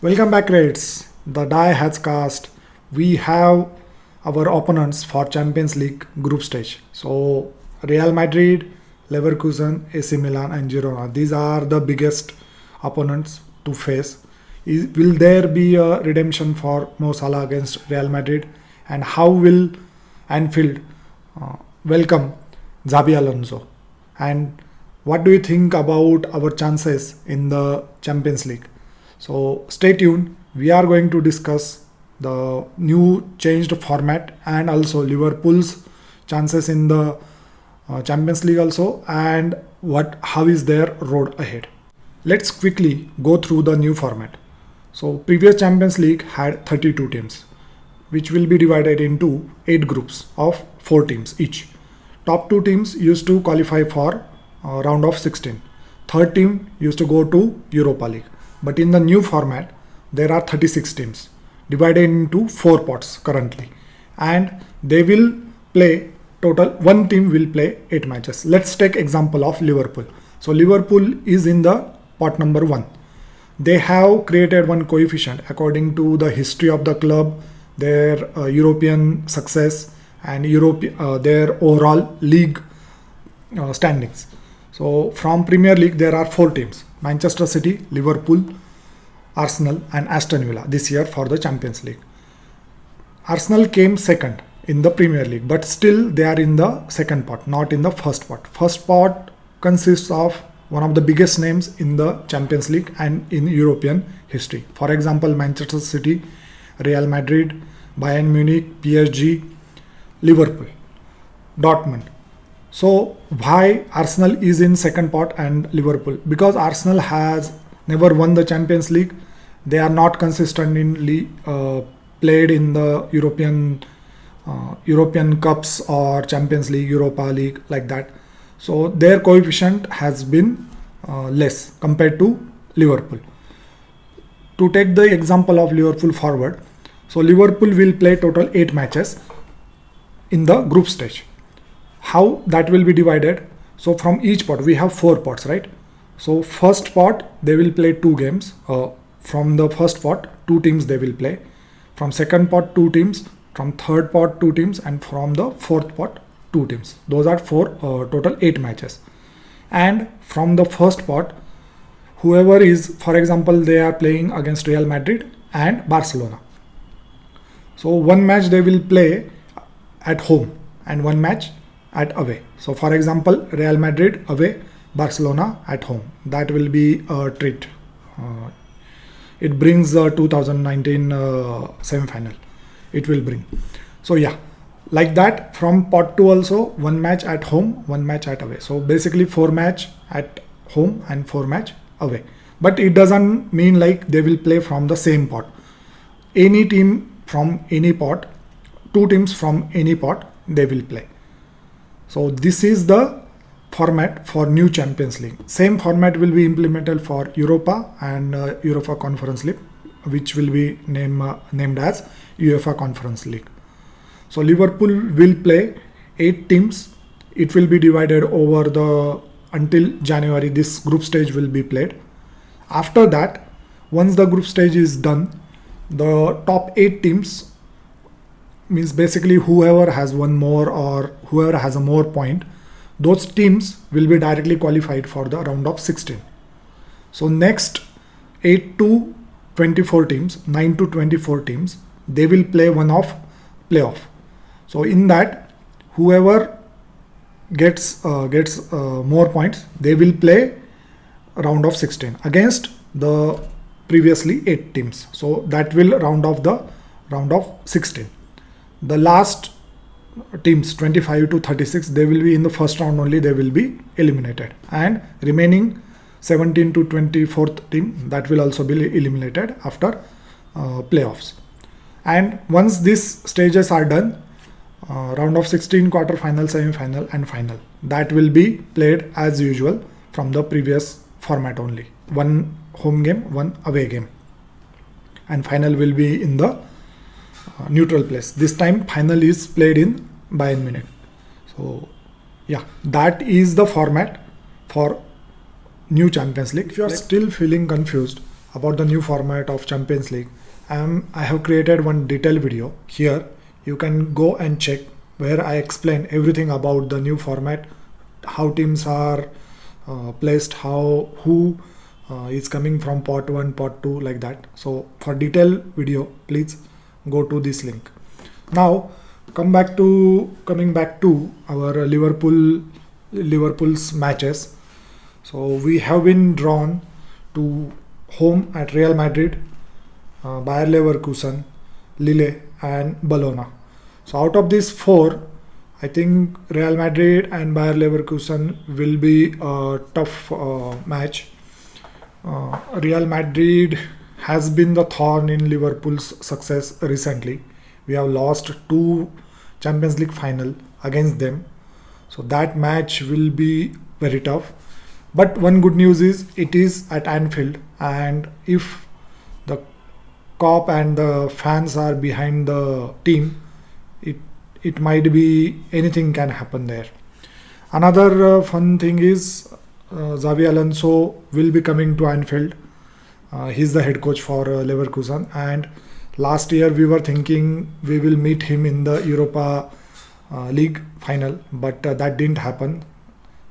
Welcome back, Reds. The die has cast. We have our opponents for Champions League group stage. So Real Madrid, Leverkusen, AC Milan, and Girona. These are the biggest opponents to face. Will there be a redemption for Mo Salah against Real Madrid? And how will Anfield welcome Xabi Alonso? And what do you think about our chances in the Champions League? So stay tuned. We are going to discuss the new changed format and also Liverpool's chances in the Champions League also, and how is their road ahead. Let's quickly go through the new format. So previous Champions League had 32 teams, which will be divided into 8 groups of 4 teams each. Top 2 teams used to qualify for round of 16. Third team used to go to Europa League. But in the new format, there are 36 teams divided into 4 pots currently. And they will play one team will play 8 matches. Let's take example of Liverpool. So Liverpool is in the pot number 1. They have created one coefficient according to the history of the club, their European success, and their overall league standings. So from Premier League, there are 4 teams: Manchester City, Liverpool, Arsenal, and Aston Villa this year for the Champions League. Arsenal came second in the Premier League, but still they are in the second pot, not in the first pot. First pot consists of one of the biggest names in the Champions League and in European history. For example, Manchester City, Real Madrid, Bayern Munich, PSG, Liverpool, Dortmund. So why Arsenal is in second pot and Liverpool? Because Arsenal has never won the Champions League. They are not consistently played in the European Cups or Champions League, Europa League, like that. So their coefficient has been less compared to Liverpool. To take the example of Liverpool forward, so Liverpool will play total 8 matches in the group stage. How that will be divided? So from each pot, we have 4 pots, right? So first pot, they will play 2 games. From the first pot, 2 teams they will play. From second pot, 2 teams. From third pot, 2 teams. And from the fourth pot, 2 teams. Those are total 8 matches. And from the first pot, whoever is, for example, they are playing against Real Madrid and Barcelona. So one match they will play at home and one match at away. So for example, Real Madrid away, Barcelona at home. That will be a treat. It brings the 2019 semi-final. It will bring. So yeah, like that from pot 2 also, one match at home, one match at away. So basically 4 match at home and 4 match away. But it doesn't mean like they will play from the same pot. Any team from any pot, 2 teams from any pot, they will play. So this is the format for new Champions League. Same format will be implemented for Europa and UEFA Conference League, which will be named as UEFA Conference League. So Liverpool will play 8 teams. It will be divided over until January. This group stage will be played. After that, once the group stage is done, the top 8 teams, means basically whoever has won more or whoever has a more point, those teams will be directly qualified for the round of 16. So next 8 to 24 teams, 9 to 24 teams, they will play one of playoff. So in that, whoever gets more points, they will play round of 16 against the previously 8 teams. So that will round of 16. The last teams 25 to 36, they will be in the first round only, they will be eliminated, and remaining 17 to 24th team, that will also be eliminated after playoffs. And once these stages are done, round of 16, quarter final, semi-final and final, that will be played as usual from the previous format only. One home game, one away game, and final will be in the neutral place. This time final is played in Bayern Munich. So yeah, that is the format for new Champions League. If you are still feeling confused about the new format of Champions League, I have created one detailed video. Here you can go and check where I explain everything about the new format, how teams are placed, who is coming from part 1, part 2, like that. So for detailed video, please go to this link. Now coming back to our Liverpool's matches. So we have been drawn to home at Real Madrid, Bayer Leverkusen, Lille and Bologna. So out of these 4, I think Real Madrid and Bayer Leverkusen will be a tough match. Real Madrid has been the thorn in Liverpool's success recently. We have lost 2 Champions League final against them. So that match will be very tough. But one good news is it is at Anfield, and if the cop and the fans are behind the team, it might be anything can happen there. Another fun thing is Xavi Alonso will be coming to Anfield. He's the head coach for Leverkusen, and last year we were thinking we will meet him in the Europa League final, but that didn't happen.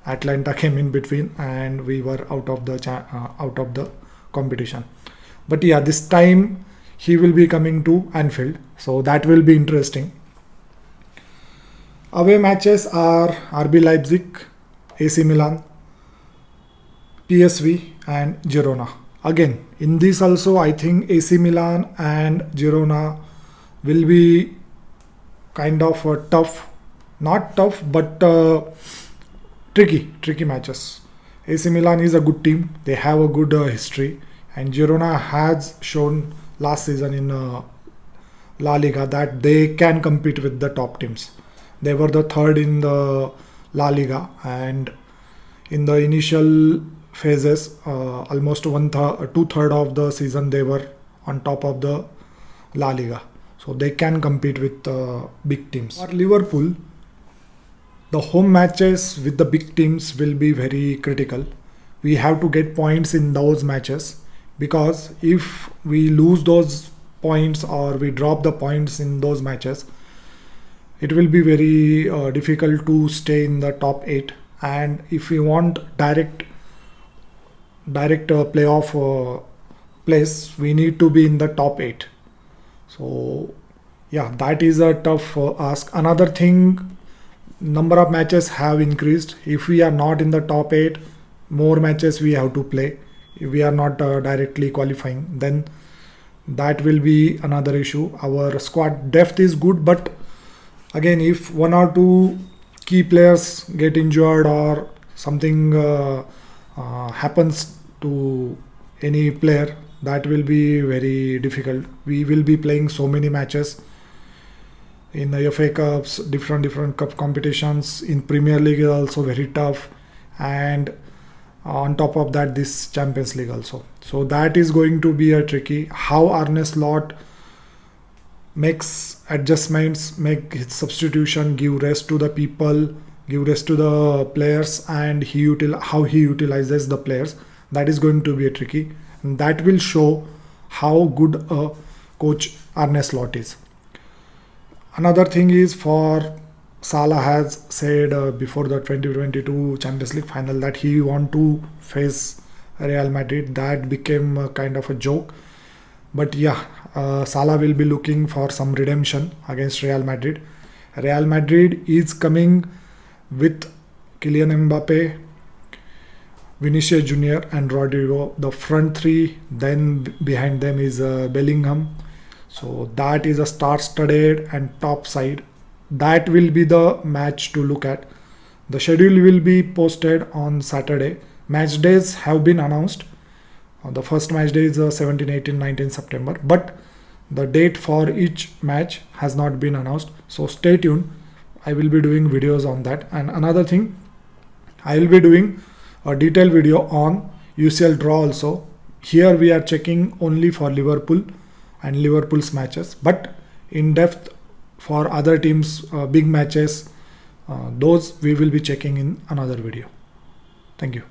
Atlanta came in between and we were out of the competition. But yeah, this time he will be coming to Anfield, so that will be interesting. Away matches are RB Leipzig, AC Milan, PSV and Girona. Again, in this also I think AC Milan and Girona will be kind of tough, not tough but tricky matches. AC Milan is a good team, they have a good history, and Girona has shown last season in La Liga that they can compete with the top teams. They were the 3rd in the La Liga, and in the initial phases, almost 2/3 of the season they were on top of the La Liga. So they can compete with big teams. For Liverpool, the home matches with the big teams will be very critical. We have to get points in those matches, because if we lose those points or we drop the points in those matches, it will be very difficult to stay in the top 8. And if we want direct playoff place, we need to be in the top 8. So yeah, that is a tough ask. Another thing, number of matches have increased. If we are not in the top 8, more matches we have to play. If we are not directly qualifying, then that will be another issue. Our squad depth is good, but again, if 1 or 2 key players get injured or something happens to any player, that will be very difficult. We will be playing so many matches in the FA Cups, different cup competitions. In Premier League is also very tough, and on top of that this Champions League also. So that is going to be a tricky. How Arne Slot makes adjustments, make his substitution, give rest to the people, give rest to the players, and how he utilizes the players, that is going to be a tricky, and that will show how good a coach Arne Slot is. Another thing is, for Salah has said before the 2022 Champions League final that he want to face Real Madrid. That became a kind of a joke, but yeah, Salah will be looking for some redemption against Real Madrid. Real Madrid is coming with Kylian Mbappe, Vinicius Junior and Rodrigo, the front 3. Then behind them is Bellingham. So that is a star-studded and top side. That will be the match to look at. The schedule will be posted on Saturday. Match days have been announced. The first match day is 17, 18, 19 September, but the date for each match has not been announced. So stay tuned. I will be doing videos on that. And another thing, I will be doing a detailed video on UCL draw also. Here we are checking only for Liverpool and Liverpool's matches, but in depth for other teams, big matches, those we will be checking in another video. Thank you.